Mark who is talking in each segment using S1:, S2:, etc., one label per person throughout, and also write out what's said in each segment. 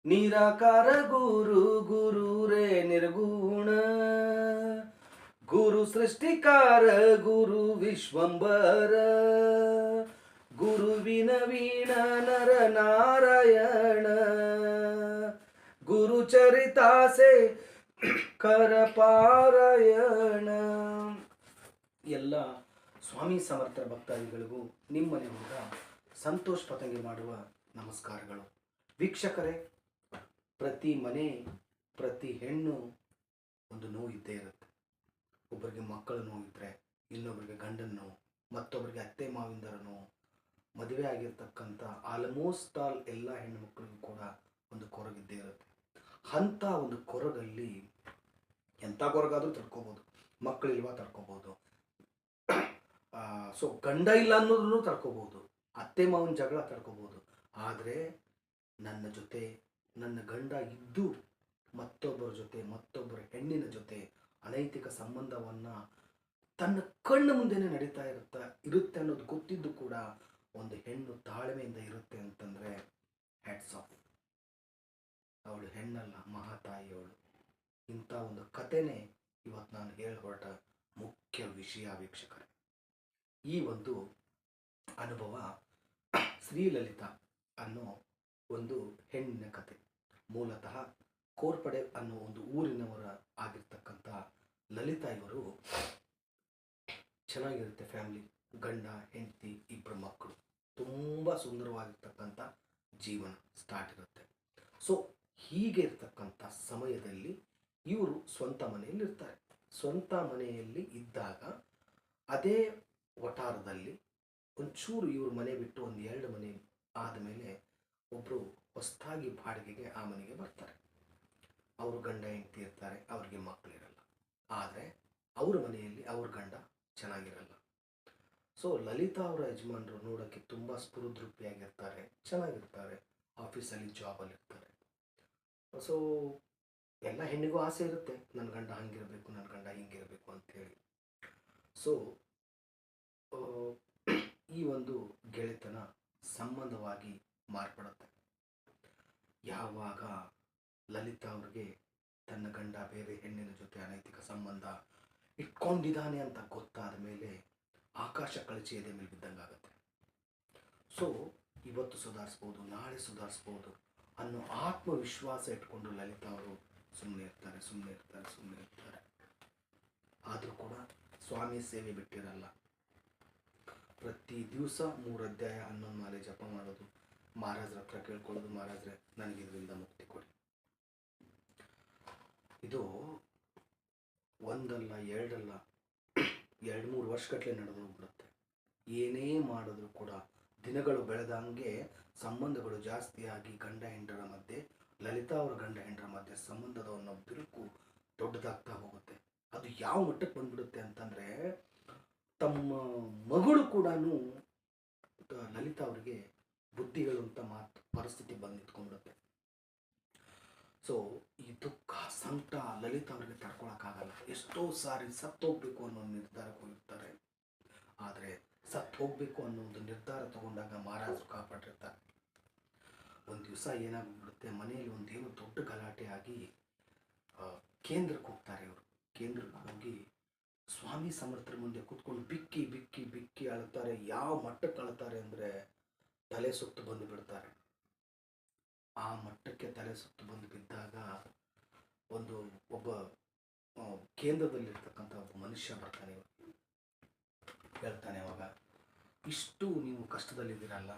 S1: ನಿರಾಕಾರ ಗುರು ಗುರು ರೇ ನಿರ್ಗುಣ ಗುರು ಸೃಷ್ಟಿಕಾರ ಗುರು ವಿಶ್ವಂಬರ ಗುರುವಿನ ವೀಣ ನರ ನಾರಾಯಣ ಗುರು ಚರಿತಾಸೆ ಕರ ಪಾರಾಯಣ. ಎಲ್ಲ ಸ್ವಾಮಿ ಸಮರ್ಥರ ಭಕ್ತಾದಿಗಳಿಗೂ ನಿಮ್ಮನೆ ಹೋದ ಸಂತೋಷ್ ಪತಂಗಿ ಮಾಡುವ ನಮಸ್ಕಾರಗಳು. ವೀಕ್ಷಕರೇ, ಪ್ರತಿ ಮನೆ ಪ್ರತಿ ಹೆಣ್ಣು ಒಂದು ನೋವು ಇದ್ದೇ ಇರುತ್ತೆ. ಒಬ್ಬರಿಗೆ ಮಕ್ಕಳ ನೋವಿದ್ರೆ, ಇನ್ನೊಬ್ಬರಿಗೆ ಗಂಡನ ನೋವು, ಮತ್ತೊಬ್ಬರಿಗೆ ಅತ್ತೆ ಮಾವಿಂದರ ನೋವು. ಮದುವೆ ಆಗಿರ್ತಕ್ಕಂಥ ಆಲ್ಮೋಸ್ಟ್ ಆಲ್ ಎಲ್ಲ ಹೆಣ್ಣು ಮಕ್ಕಳಿಗೂ ಕೂಡ ಒಂದು ಕೊರಗಿದ್ದೇ ಇರುತ್ತೆ. ಅಂಥ ಒಂದು ಕೊರಗಲ್ಲಿ ಎಂಥ ಕೊರಗಾದರೂ ತಡ್ಕೋಬೋದು, ಮಕ್ಕಳಿಲ್ವಾ ತಡ್ಕೋಬೋದು, ಸೊ ಗಂಡ ಇಲ್ಲ ಅನ್ನೋದನ್ನು ತಡ್ಕೋಬೋದು, ಅತ್ತೆ ಮಾವನ ಜಗಳ ತಡ್ಕೋಬೋದು. ಆದರೆ ನನ್ನ ಜೊತೆ ನನ್ನ ಗಂಡ ಇದ್ದು ಮತ್ತೊಬ್ಬರ ಜೊತೆ ಮತ್ತೊಬ್ಬರ ಹೆಣ್ಣಿನ ಜೊತೆ ಅನೈತಿಕ ಸಂಬಂಧವನ್ನು ತನ್ನ ಕಣ್ಣು ಮುಂದೆನೇ ನಡೀತಾ ಇರುತ್ತೆ ಅನ್ನೋದು ಗೊತ್ತಿದ್ದು ಕೂಡ ಒಂದು ಹೆಣ್ಣು ತಾಳ್ಮೆಯಿಂದ ಇರುತ್ತೆ ಅಂತಂದರೆ ಹ್ಯಾಟ್ಸ್ ಆಫ್. ಅವಳು ಹೆಣ್ಣಲ್ಲ, ಮಹಾತಾಯಿಯವಳು. ಇಂಥ ಒಂದು ಕಥೆನೇ ಇವತ್ತು ನಾನು ಹೇಳಿ ಹೊರಟ ಮುಖ್ಯ ವಿಷಯ. ವೀಕ್ಷಕರೇ, ಈ ಒಂದು ಅನುಭವ ಶ್ರೀಲಲಿತಾ ಅನ್ನೋ ಒಂದು ಹೆಣ್ಣಿನ ಕತೆ. ಮೂಲತಃ ಕೋರ್ಪಡೆ ಅನ್ನೋ ಒಂದು ಊರಿನವರ ಆಗಿರ್ತಕ್ಕಂಥ ಲಲಿತಾ ಇವರು ಚೆನ್ನಾಗಿರುತ್ತೆ ಫ್ಯಾಮಿಲಿ, ಗಂಡ ಹೆಂಡತಿ ಇಬ್ಬರು ಮಕ್ಕಳು, ತುಂಬ ಸುಂದರವಾಗಿರ್ತಕ್ಕಂಥ ಜೀವನ ಸ್ಟಾರ್ಟ್ ಇರುತ್ತೆ. ಸೊ ಹೀಗೆ ಇರ್ತಕ್ಕಂಥ ಸಮಯದಲ್ಲಿ ಇವರು ಸ್ವಂತ ಮನೆಯಲ್ಲಿ ಇರ್ತಾರೆ. ಸ್ವಂತ ಮನೆಯಲ್ಲಿ ಇದ್ದಾಗ ಅದೇ ವಠಾರದಲ್ಲಿ ಒಂಚೂರು ಇವರು ಮನೆ ಬಿಟ್ಟು ಒಂದು 2 ಮನೆ ಆದಮೇಲೆ ಒಬ್ಬರು ಹೊಸದಾಗಿ ಬಾಡಿಗೆಗೆ ಆ ಮನೆಗೆ ಬರ್ತಾರೆ. ಅವರು ಗಂಡ ಹೆಂಡತಿ ಇರ್ತಾರೆ, ಅವ್ರಿಗೆ ಮಕ್ಕಳಿರಲ್ಲ. ಆದರೆ ಅವ್ರ ಮನೆಯಲ್ಲಿ ಅವ್ರ ಗಂಡ ಚೆನ್ನಾಗಿರಲ್ಲ. ಸೊ ಲಲಿತಾ ಅವರ ಯಜಮಾನರು ನೋಡೋಕ್ಕೆ ತುಂಬ ಸ್ಫುರದ್ರೂಪಿಯಾಗಿರ್ತಾರೆ, ಚೆನ್ನಾಗಿರ್ತಾರೆ, ಆಫೀಸಲ್ಲಿ ಜಾಬಲ್ಲಿ ಇರ್ತಾರೆ. ಸೊ ಎಲ್ಲ ಹೆಣ್ಣಿಗೂ ಆಸೆ ಇರುತ್ತೆ, ನನ್ನ ಗಂಡ ಹಂಗಿರಬೇಕು, ನನ್ನ ಗಂಡ ಹಿಂಗಿರಬೇಕು ಅಂಥೇಳಿ. ಸೊ ಈ ಒಂದು ಗೆಳೆತನ ಸಂಬಂಧವಾಗಿ ಮಾರ್ಪಡುತ್ತೆ. ಯಾವಾಗ ಲಲಿತಾ ಅವ್ರಿಗೆ ತನ್ನ ಗಂಡ ಬೇರೆ ಹೆಣ್ಣಿನ ಜೊತೆ ಅನೈತಿಕ ಸಂಬಂಧ ಇಟ್ಕೊಂಡಿದ್ದಾನೆ ಅಂತ ಗೊತ್ತಾದ ಮೇಲೆ ಆಕಾಶ ಕಳಚಿ ಎದೆ ಮೇಲೆ ಬಿದ್ದಂಗಾಗತ್ತೆ. ಸೊ ಇವತ್ತು ಸುಧಾರಿಸ್ಬೋದು, ನಾಳೆ ಸುಧಾರಿಸ್ಬೋದು ಅನ್ನೋ ಆತ್ಮವಿಶ್ವಾಸ ಇಟ್ಕೊಂಡು ಲಲಿತಾ ಅವರು ಸುಮ್ಮನೆ ಇರ್ತಾರೆ. ಆದರೂ ಕೂಡ ಸ್ವಾಮಿ ಸೇವೆ ಬಿಟ್ಟಿರಲ್ಲ. ಪ್ರತಿ ದಿವಸ 3 ಅಧ್ಯಾಯ 11 ಮಾಲೆ ಜಪ ಮಾಡೋದು, ಮಹಾರಾಜರ ಹತ್ರ ಕೇಳ್ಕೊಳ್ಳೋದು, ಮಹಾರಾಜರೇ ನನಗೆ ಇದರಿಂದ ಮುಕ್ತಿ ಕೊಡಿ. ಇದು ಒಂದಲ್ಲ ಎರಡಲ್ಲ 2-3 ವರ್ಷಗಟ್ಟಲೆ ನಡೆದು ಹೋಗ್ಬಿಡುತ್ತೆ. ಏನೇ ಮಾಡಿದ್ರು ಕೂಡ ದಿನಗಳು ಬೆಳೆದಂಗೆ ಸಂಬಂಧಗಳು ಜಾಸ್ತಿಯಾಗಿ ಗಂಡ ಹೆಂಡರ ಮಧ್ಯೆ, ಲಲಿತಾ ಅವರ ಗಂಡ ಹೆಂಡರ ಮಧ್ಯೆ ಸಂಬಂಧದ ಅನ್ನೋ ಬಿರುಕು ದೊಡ್ಡದಾಗ್ತಾ ಹೋಗುತ್ತೆ. ಅದು ಯಾವ ಮಟ್ಟಕ್ಕೆ ಬಂದ್ಬಿಡುತ್ತೆ ಅಂತಂದರೆ, ತಮ್ಮ ಮಗಳು ಕೂಡ ಲಲಿತಾ ಅವರಿಗೆ ಬುದ್ಧಿ ಹೇಳುವಂಥ ಪರಿಸ್ಥಿತಿ ಬಂದು ನಿಂತ್ಕೊಂಡ್ಬಿಡುತ್ತೆ. ಸೊ ಈ ದುಃಖ ಸಂಕಟ ಲಲಿತಾ ಅವರಿಗೆ ತಡ್ಕೊಳಕ್ಕಾಗಲ್ಲ. ಎಷ್ಟೋ ಸಾರಿ ಸತ್ತೋಗ್ಬೇಕು ಅನ್ನೋ ನಿರ್ಧಾರಕ್ಕೆ ಹೋಗಿರ್ತಾರೆ. ಆದರೆ ಸತ್ತು ಹೋಗ್ಬೇಕು ಅನ್ನೋ ಒಂದು ನಿರ್ಧಾರ ತಗೊಂಡಾಗ ಮಹಾರಾಜರು ಕಾಪಾಡಿರ್ತಾರೆ. ಒಂದು ದಿವಸ ಏನಾಗ್ಬಿಡುತ್ತೆ, ಮನೆಯಲ್ಲಿ ಒಂದೇನೋ ದೊಡ್ಡ ಗಲಾಟೆ ಆಗಿ ಕೇಂದ್ರಕ್ಕೆ ಹೋಗ್ತಾರೆ. ಇವರು ಕೇಂದ್ರಕ್ಕೆ ಹೋಗಿ ಸ್ವಾಮಿ ಸಮರ್ಥರ ಮುಂದೆ ಕೂತ್ಕೊಂಡು ಬಿಕ್ಕಿ ಬಿಕ್ಕಿ ಬಿಕ್ಕಿ ಅಳ್ತಾರೆ. ಯಾವ ಮಟ್ಟಕ್ಕೆ ಅಳ್ತಾರೆ ಅಂದರೆ ತಲೆ ಸುತ್ತು ಬಂದು ಬಿಡ್ತಾರೆ. ಆ ಮಟ್ಟಕ್ಕೆ ತಲೆ ಸುತ್ತು ಬಂದು ಬಿದ್ದಾಗ ಒಬ್ಬ ಕೇಂದ್ರದಲ್ಲಿರ್ತಕ್ಕಂಥ ಒಬ್ಬ ಮನುಷ್ಯ ಬರ್ತಾನೆ. ಹೇಳ್ತಾನೆ, ಅವಾಗ ಇಷ್ಟು ನೀವು ಕಷ್ಟದಲ್ಲಿದ್ದೀರಲ್ಲ,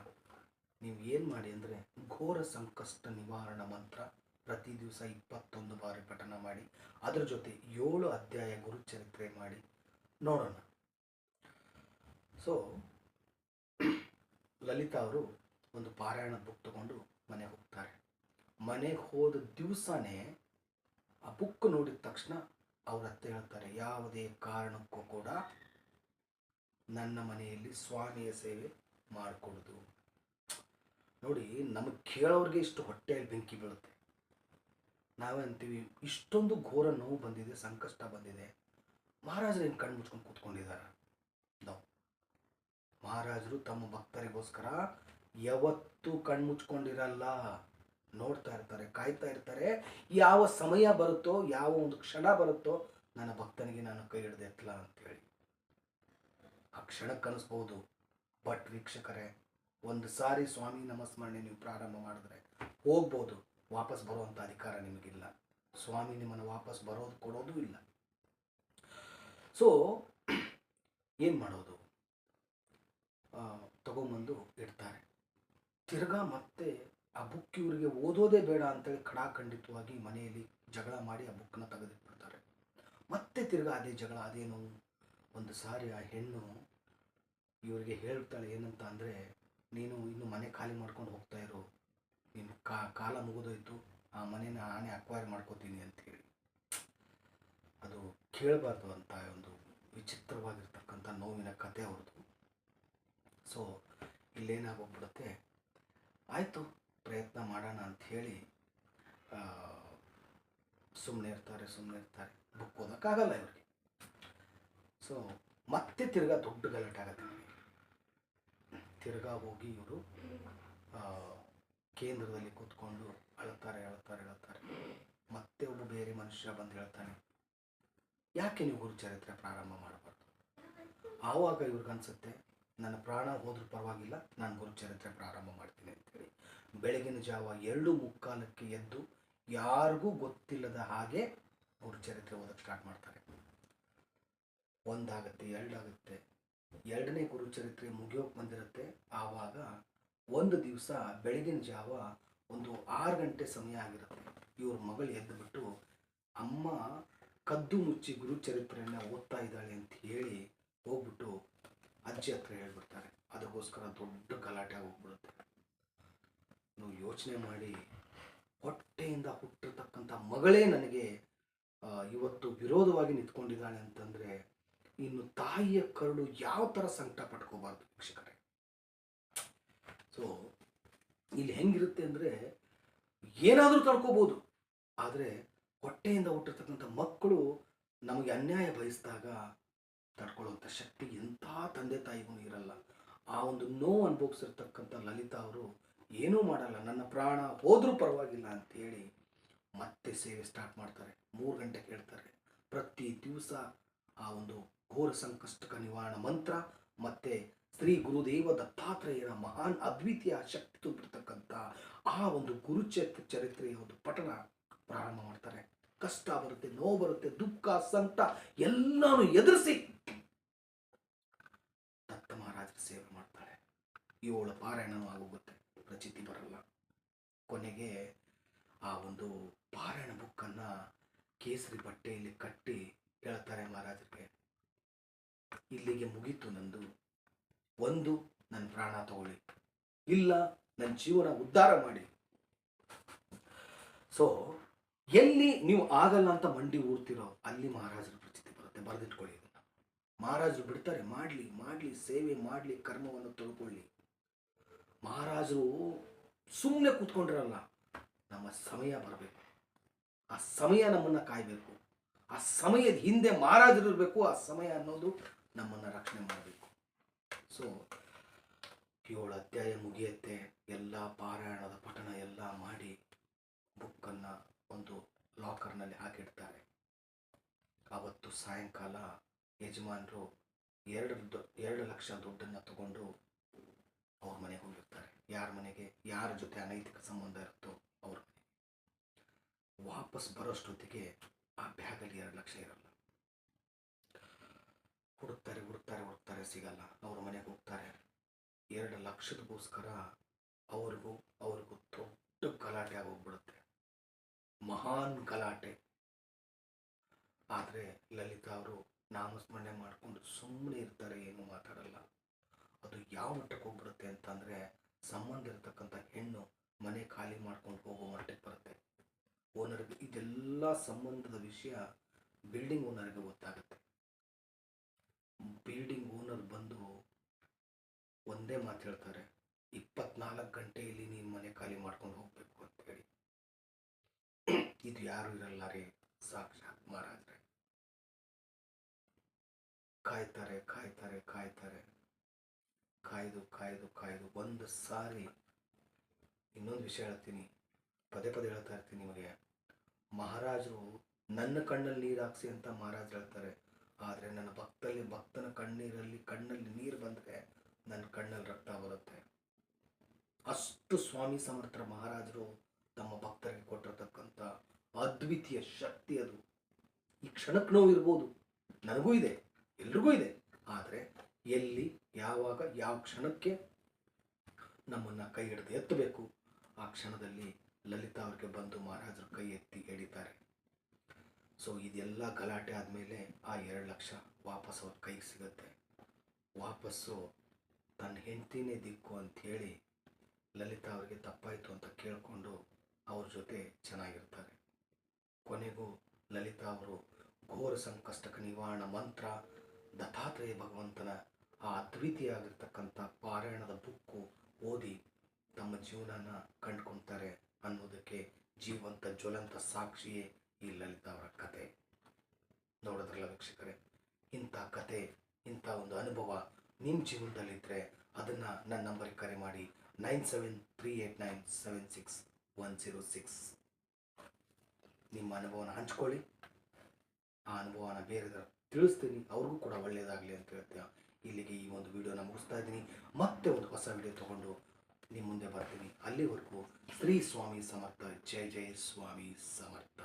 S1: ನೀವು ಏನು ಮಾಡಿ ಅಂದರೆ ಘೋರ ಸಂಕಷ್ಟ ನಿವಾರಣ ಮಂತ್ರ ಪ್ರತಿ ದಿವಸ 21 ಬಾರಿ ಪಠನ ಮಾಡಿ, ಅದರ ಜೊತೆ 7 ಅಧ್ಯಾಯ ಗುರುಚರಿತ್ರೆ ಮಾಡಿ ನೋಡೋಣ. ಸೊ ಲಲಿತಾ ಅವರು ಒಂದು ಪಾರಾಯಣ ಬುಕ್ ತಗೊಂಡು ಮನೆಗೆ ಹೋಗ್ತಾರೆ. ಮನೆಗೆ ಹೋದ ದಿವಸನೇ ಆ ಬುಕ್ ನೋಡಿದ ತಕ್ಷಣ ಅವ್ರ ಅತ್ತೆ ಹೇಳ್ತಾರೆ, ಯಾವುದೇ ಕಾರಣಕ್ಕೂ ಕೂಡ ನನ್ನ ಮನೆಯಲ್ಲಿ ಸ್ವಾಮಿಯ ಸೇವೆ ಮಾಡಿಕೊಡೋದು. ನೋಡಿ, ನಮಗೆ ಕೇಳೋರಿಗೆ ಇಷ್ಟು ಹೊಟ್ಟೆಯಲ್ಲಿ ಬೆಂಕಿ ಬೀಳುತ್ತೆ. ನಾವೇ ಅಂತೀವಿ, ಇಷ್ಟೊಂದು ಘೋರ ನೋವು ಬಂದಿದೆ, ಸಂಕಷ್ಟ ಬಂದಿದೆ, ಮಹಾರಾಜರು ಏನು ಕಣ್ಣು ಮುಚ್ಕೊಂಡು ಕೂತ್ಕೊಂಡಿದ್ದಾರೆ? ನಾವು ಮಹಾರಾಜರು ತಮ್ಮ ಭಕ್ತರಿಗೋಸ್ಕರ ಯಾವತ್ತೂ ಕಣ್ಮುಚ್ಕೊಂಡಿರಲ್ಲ. ನೋಡ್ತಾ ಇರ್ತಾರೆ, ಕಾಯ್ತಾ ಇರ್ತಾರೆ. ಯಾವ ಸಮಯ ಬರುತ್ತೋ, ಯಾವ ಒಂದು ಕ್ಷಣ ಬರುತ್ತೋ, ನನ್ನ ಭಕ್ತನಿಗೆ ನಾನು ಕೈ ಹಿಡ್ದು ಎತ್ತಲ ಅಂತೇಳಿ ಆ ಕ್ಷಣಕ್ಕೆ ಅನಿಸ್ಬೋದು. ಬಟ್ ವೀಕ್ಷಕರೇ, ಒಂದು ಸಾರಿ ಸ್ವಾಮಿ ನಮಸ್ಮರಣೆ ನೀವು ಪ್ರಾರಂಭ ಮಾಡಿದ್ರೆ ಹೋಗ್ಬೋದು, ವಾಪಸ್ ಬರುವಂಥ ಅಧಿಕಾರ ನಿಮಗಿಲ್ಲ. ಸ್ವಾಮಿ ನಿಮ್ಮನ್ನು ವಾಪಸ್ ಬರೋದು ಕೊಡೋದು ಇಲ್ಲ. ಸೊ ಏನು ಮಾಡೋದು? ತಗೊಂಬಂದು ಇಡ್ತಾರೆ. ತಿರ್ಗಾ ಮತ್ತೆ ಆ ಬುಕ್ ಇವರಿಗೆ ಓದೋದೇ ಬೇಡ ಅಂತೇಳಿ ಖಡಾಖಂಡಿತವಾಗಿ ಮನೆಯಲ್ಲಿ ಜಗಳ ಮಾಡಿ ಆ ಬುಕ್ಕನ್ನ ತೆಗೆದಿಟ್ಬಿಡ್ತಾರೆ. ಮತ್ತೆ ತಿರ್ಗಾ ಅದೇ ಜಗಳ, ಅದೇನು. ಒಂದು ಸಾರಿ ಆ ಹೆಣ್ಣು ಇವರಿಗೆ ಹೇಳ್ತಾಳೆ ಏನಂತ ಅಂದರೆ, ನೀನು ಇನ್ನು ಮನೆ ಖಾಲಿ ಮಾಡ್ಕೊಂಡು ಹೋಗ್ತಾ ಇರು, ನೀನು ಕಾಲ ಮುಗಿದೋಯ್ತು, ಆ ಮನೇನ ನಾನೇ ಅಕ್ವೈರ್ ಮಾಡ್ಕೋತೀನಿ ಅಂಥೇಳಿ. ಅದು ಕೇಳಬಾರ್ದು ಅಂತ ಒಂದು ವಿಚಿತ್ರವಾಗಿರ್ತಕ್ಕಂಥ ನೋವಿನ ಕತೆ ಅವ್ರದ್ದು. ಸೊ ಇಲ್ಲೇನಾಗೋಗ್ಬಿಡುತ್ತೆ, ಆಯಿತು ಪ್ರಯತ್ನ ಮಾಡೋಣ ಅಂಥೇಳಿ ಸುಮ್ಮನೆ ಇರ್ತಾರೆ. ಬುಕ್ ಓದೋಕ್ಕಾಗಲ್ಲ ಇವ್ರಿಗೆ. ಸೊ ಮತ್ತೆ ತಿರ್ಗಾ ದೊಡ್ಡ ಗಲಾಟೆ ಆಗುತ್ತೆ. ತಿರ್ಗಾ ಹೋಗಿ ಇವರು ಕೇಂದ್ರದಲ್ಲಿ ಕೂತ್ಕೊಂಡು ಅಳ್ತಾರೆ. ಮತ್ತೆ ಒಬ್ಬ ಬೇರೆ ಮನುಷ್ಯ ಬಂದು ಹೇಳ್ತಾನೆ, ಯಾಕೆ ನೀವು ಗುರುಚರಿತ್ರೆ ಪ್ರಾರಂಭ ಮಾಡಬಾರ್ದು? ಆವಾಗ ಇವ್ರಿಗನ್ಸುತ್ತೆ, ನನ್ನ ಪ್ರಾಣ ಹೋದ್ರೂ ಪರವಾಗಿಲ್ಲ, ನಾನು ಗುರುಚರಿತ್ರೆ ಪ್ರಾರಂಭ ಮಾಡ್ತೀನಿ ಅಂತೇಳಿ ಬೆಳಗಿನ ಜಾವ 2:45 ಎದ್ದು ಯಾರಿಗೂ ಗೊತ್ತಿಲ್ಲದ ಹಾಗೆ ಗುರುಚರಿತ್ರೆ ಓದಕ್ಕೆ ಸ್ಟಾರ್ಟ್ ಮಾಡ್ತಾರೆ. 1 ಆಗುತ್ತೆ, 2 ಆಗುತ್ತೆ, 2ನೇ ಗುರುಚರಿತ್ರೆ ಮುಗಿಯೋಕೆ ಬಂದಿರುತ್ತೆ. ಆವಾಗ ಒಂದು ದಿವಸ ಬೆಳಗಿನ ಜಾವ ಒಂದು 6 ಗಂಟೆ ಸಮಯ ಆಗಿರುತ್ತೆ. ಇವ್ರ ಮಗಳು ಎದ್ದುಬಿಟ್ಟು, ಅಮ್ಮ ಕದ್ದು ಮುಚ್ಚಿ ಗುರುಚರಿತ್ರೆಯನ್ನು ಓದ್ತಾ ಇದ್ದಾಳೆ ಅಂತ ಹೇಳಿ ಹೋಗ್ಬಿಟ್ಟು ಅಜ್ಜಿ ಹತ್ರ ಹೇಳ್ಬಿಡ್ತಾರೆ. ಅದಕ್ಕೋಸ್ಕರ ದೊಡ್ಡ ಗಲಾಟೆ ಹೋಗ್ಬಿಡುತ್ತೆ. ನೀವು ಯೋಚನೆ ಮಾಡಿ, ಹೊಟ್ಟೆಯಿಂದ ಹುಟ್ಟಿರ್ತಕ್ಕಂಥ ಮಗಳೇ ನನಗೆ ಇವತ್ತು ವಿರೋಧವಾಗಿ ನಿಂತ್ಕೊಂಡಿದ್ದಾಳೆ ಅಂತಂದರೆ, ಇನ್ನು ತಾಯಿಯ ಕರುಳು ಯಾವ ಥರ ಸಂಕಟ ಪಟ್ಕೋಬಾರ್ದು ವೀಕ್ಷಕರೇ. ಸೊ ಇಲ್ಲಿ ಹೆಂಗಿರುತ್ತೆ ಅಂದರೆ, ಏನಾದರೂ ತಡ್ಕೋಬೋದು, ಆದರೆ ಹೊಟ್ಟೆಯಿಂದ ಹುಟ್ಟಿರ್ತಕ್ಕಂಥ ಮಕ್ಕಳು ನಮಗೆ ಅನ್ಯಾಯ ಬಯಸಿದಾಗ ತಡ್ಕೊಳ್ಳುವಂಥ ಶಕ್ತಿ ಎಂಥ ತಂದೆ ತಾಯಿಗೂ ಇರಲ್ಲ. ಆ ಒಂದು ನೋವು ಅನುಭವಿಸಿರ್ತಕ್ಕಂಥ ಲಲಿತಾ ಅವರು ಏನೂ ಮಾಡಲ್ಲ, ನನ್ನ ಪ್ರಾಣ ಹೋದ್ರೂ ಪರವಾಗಿಲ್ಲ ಅಂಥೇಳಿ ಮತ್ತೆ ಸೇವೆ ಸ್ಟಾರ್ಟ್ ಮಾಡ್ತಾರೆ. 3 ಗಂಟೆಗೆ ಹೇಳ್ತಾರೆ. ಪ್ರತಿ ದಿವಸ ಆ ಒಂದು ಘೋರ ಸಂಕಷ್ಟಕ ನಿವಾರಣ ಮಂತ್ರ ಮತ್ತು ಶ್ರೀ ಗುರುದೇವ ದತ್ತಾತ್ರೇಯರ ಮಹಾನ್ ಅದ್ವಿತೀಯ ಶಕ್ತಿ ತುಂಬಿರ್ತಕ್ಕಂಥ ಆ ಒಂದು ಚರಿತ್ರೆಯ ಒಂದು ಪಠಣ ಪ್ರಾರಂಭ ಮಾಡ್ತಾರೆ. ಕಷ್ಟ ಬರುತ್ತೆ, ನೋವು ಬರುತ್ತೆ, ದುಃಖ ಸಂಕಟ ಎಲ್ಲಾನು ಎದುರಿಸಿ ದತ್ತ ಮಹಾರಾಜರ ಸೇವೆ ಮಾಡ್ತಾಳೆ. 7 ಪಾರಾಯಣವೂ ಆಗೋಗುತ್ತೆ, ಪ್ರಚಿತಿ ಬರಲ್ಲ. ಕೊನೆಗೆ ಆ ಒಂದು ಪಾರಾಯಣ ಬುಕ್ಕನ್ನು ಕೇಸರಿ ಬಟ್ಟೆಯಲ್ಲಿ ಕಟ್ಟಿ ಹೇಳ್ತಾರೆ ಮಹಾರಾಜರಿಗೆ, ಇಲ್ಲಿಗೆ ಮುಗೀತು ನಂದು. ಒಂದು, ನನ್ನ ಪ್ರಾಣ ತಗೊಳ್ಳಿ, ಇಲ್ಲ ನನ್ನ ಜೀವನ ಉದ್ಧಾರ ಮಾಡಿ. ಸೊ ಎಲ್ಲಿ ನೀವು ಆಗಲ್ಲ ಅಂತ ಮಂಡಿ ಊರ್ತಿರೋ ಅಲ್ಲಿ ಮಹಾರಾಜರ ಪ್ರಚಿತಿ ಬರುತ್ತೆ. ಬರೆದಿಟ್ಕೊಳ್ಳಿ ಇದನ್ನು. ಮಹಾರಾಜರು ಬಿಡ್ತಾರೆ, ಮಾಡಲಿ ಸೇವೆ ಮಾಡಲಿ, ಕರ್ಮವನ್ನು ತೊಳ್ಕೊಳ್ಳಿ. ಮಹಾರಾಜರು ಸುಮ್ಮನೆ ಕೂತ್ಕೊಂಡಿರಲ್ಲ. ನಮ್ಮ ಸಮಯ ಬರಬೇಕು, ಆ ಸಮಯ ನಮ್ಮನ್ನು ಕಾಯಬೇಕು, ಆ ಸಮಯದ ಹಿಂದೆ ಮಹಾರಾಜರು ಇರಬೇಕು. ಆ ಸಮಯ ಅನ್ನೋದು ನಮ್ಮನ್ನು ರಕ್ಷಣೆ ಮಾಡಬೇಕು. ಸೊ 7 ಅಧ್ಯಾಯ ಮುಗಿಯುತ್ತೆ. ಎಲ್ಲ ಪಾರಾಯಣದ ಪಠಣ ಎಲ್ಲ ಮಾಡಿ ಬುಕ್ಕನ್ನು ಒಂದು ಲಾಕರ್ನಲ್ಲಿ ಹಾಕಿಡ್ತಾರೆ. ಆವತ್ತು ಸಾಯಂಕಾಲ ಯಜಮಾನರು 2 ಲಕ್ಷ ದುಡ್ಡನ್ನು ತಗೊಂಡು ಅವ್ರ ಮನೆಗೆ ಹೋಗಿರ್ತಾರೆ. ಯಾರ ಮನೆಗೆ? ಯಾರ ಜೊತೆ ಅನೈತಿಕ ಸಂಬಂಧ ಇರುತ್ತೋ ಅವ್ರ ಮನೆಗೆ. ವಾಪಸ್ ಬರೋಷ್ಟೊತ್ತಿಗೆ ಆ ಬ್ಯಾಗಲ್ಲಿ 2 ಲಕ್ಷ ಇರಲ್ಲ. ಹುಡುಕ್ತಾರೆ, ಸಿಗಲ್ಲ. ಅವ್ರ ಮನೆಗೆ ಹೋಗ್ತಾರೆ. 2 ಲಕ್ಷದಗೋಸ್ಕರ ಅವ್ರಿಗೂ ದೊಡ್ಡ ಗಲಾಟೆ ಆಗೋಗ್ಬಿಡುತ್ತೆ, ಮಹಾನ್ ಗಲಾಟೆ. ಆದರೆ ಲಲಿತಾ ಅವರು ನಾಮಸ್ಮರಣೆ ಮಾಡಿಕೊಂಡು ಸುಮ್ಮನೆ ಇರ್ತಾರೆ, ಏನು ಮಾತಾಡಲ್ಲ. ಅದು ಯಾವ ಮಟ್ಟಕ್ಕೆ ಹೋಗ್ಬಿಡುತ್ತೆ ಅಂತಂದರೆ, ಸಂಬಂಧ ಇರತಕ್ಕಂಥ ಹೆಣ್ಣು ಮನೆ ಖಾಲಿ ಮಾಡ್ಕೊಂಡು ಹೋಗೋ ಮಟ್ಟಕ್ಕೆ ಬರುತ್ತೆ. ಓನರ್ಗೆ ಇದೆಲ್ಲ ಸಂಬಂಧದ ವಿಷಯ ಬಿಲ್ಡಿಂಗ್ ಓನರ್ಗೆ ಗೊತ್ತಾಗುತ್ತೆ. ಬಿಲ್ಡಿಂಗ್ ಓನರ್ ಬಂದು ಒಂದೇ ಮಾತು ಹೇಳ್ತಾರೆ, 24 ಗಂಟೆಯಲ್ಲಿ ನೀನು ಮನೆ ಖಾಲಿ ಮಾಡ್ಕೊಂಡು ಹೋಗ್ಬೇಕು ಅಂತ ಹೇಳಿ. ಇದು ಯಾರು ಇರಲ್ಲ ರೀ, ಸಾಕ್ಷಾತ್ ಮಹಾರಾಜರೇ. ಕಾಯ್ತಾರೆ. ಕಾಯ್ದು ಒಂದು ಸಾರಿ ಇನ್ನೊಂದು ವಿಷಯ ಹೇಳ್ತೀನಿ. ಪದೇ ಪದೇ ಹೇಳ್ತಾ ಇರ್ತೀನಿ ನಿಮಗೆ, ಮಹಾರಾಜರು ನನ್ನ ಕಣ್ಣಲ್ಲಿ ನೀರು ಹಾಕ್ಸಿ ಅಂತ ಮಹಾರಾಜರು ಹೇಳ್ತಾರೆ. ಆದರೆ ನನ್ನ ಭಕ್ತನ ಕಣ್ಣಲ್ಲಿ ನೀರು ಬಂದರೆ ನನ್ನ ಕಣ್ಣಲ್ಲಿ ರಕ್ತ ಬರುತ್ತೆ. ಅಷ್ಟು ಸ್ವಾಮಿ ಸಮರ್ಥರ ಮಹಾರಾಜರು ತಮ್ಮ ಭಕ್ತರಿಗೆ ಕೊಟ್ಟಿರ್ತಕ್ಕಂಥ ಅದ್ವಿತೀಯ ಶಕ್ತಿ ಅದು. ಈ ಕ್ಷಣಕ್ಕೆ ನೋವು ಇರ್ಬೋದು, ನನಗೂ ಇದೆ, ಎಲ್ರಿಗೂ ಇದೆ. ಆದರೆ ಎಲ್ಲಿ, ಯಾವಾಗ, ಯಾವ ಕ್ಷಣಕ್ಕೆ ನಮ್ಮನ್ನು ಕೈ ಹಿಡಿದು ಎತ್ತಬೇಕು, ಆ ಕ್ಷಣದಲ್ಲಿ ಲಲಿತಾ ಅವ್ರಿಗೆ ಬಂದು ಮಹಾರಾಜರು ಕೈ ಎತ್ತಿ ಎಳಿತಾರೆ. ಸೊ ಇದೆಲ್ಲ ಗಲಾಟೆ ಆದಮೇಲೆ ಆ 2 ಲಕ್ಷ ವಾಪಸ್ ಅವ್ರ ಕೈಗೆ ಸಿಗುತ್ತೆ. ವಾಪಸ್ಸು ತನ್ನ ಹೆಂಡತಿನೇ ದಿಕ್ಕು ಅಂಥೇಳಿ ಲಲಿತಾ ಅವ್ರಿಗೆ ತಪ್ಪಾಯಿತು ಅಂತ ಕೇಳಿಕೊಂಡು ಅವ್ರ ಜೊತೆ ಚೆನ್ನಾಗಿರ್ತಾರೆ. ಕೊನೆಗೂ ಲಲಿತಾ ಅವರು ಘೋರ ಸಂಕಷ್ಟಕ ನಿವಾರಣ ಮಂತ್ರ, ದತ್ತಾತ್ರೇಯ ಭಗವಂತನ ಆ ಅದ್ವಿತೀಯ ಆಗಿರ್ತಕ್ಕಂಥ ಪಾರಾಯಣದ ಬುಕ್ಕು ಓದಿ ತಮ್ಮ ಜೀವನನ ಕಂಡುಕೊಳ್ತಾರೆ ಅನ್ನೋದಕ್ಕೆ ಜೀವಂತ ಜ್ವಲಂತ ಸಾಕ್ಷಿಯೇ ಈ ಲಲಿತಾ ಅವರ ಕತೆ. ನೋಡಿದ್ರಲ್ಲ ವೀಕ್ಷಕರೇ, ಇಂಥ ಕತೆ, ಇಂಥ ಒಂದು ಅನುಭವ ನಿಮ್ಮ ಜೀವನದಲ್ಲಿದ್ದರೆ ಅದನ್ನು ನನ್ನ ನಂಬರಿಗೆ ಕರೆ ಮಾಡಿ 9738976106. ನಿಮ್ಮ ಅನುಭವನ ಹಂಚ್ಕೊಳ್ಳಿ. ಆ ಅನುಭವನ ಬೇರೆ ತಿಳಿಸ್ತೀನಿ, ಅವ್ರಿಗೂ ಕೂಡ ಒಳ್ಳೆಯದಾಗಲಿ ಅಂತ ಹೇಳ್ತೀವಿ. ಇಲ್ಲಿಗೆ ಈ ಒಂದು ವಿಡಿಯೋನ ಮುಗಿಸ್ತಾ ಇದ್ದೀನಿ. ಮತ್ತೆ ಒಂದು ಹೊಸ ವಿಡಿಯೋ ತೊಗೊಂಡು ನಿಮ್ಮ ಮುಂದೆ ಬರ್ತೀನಿ. ಅಲ್ಲಿವರೆಗೂ ಶ್ರೀ ಸ್ವಾಮಿ ಸಮರ್ಥ. ಜಯ ಜಯ ಸ್ವಾಮಿ ಸಮರ್ಥ.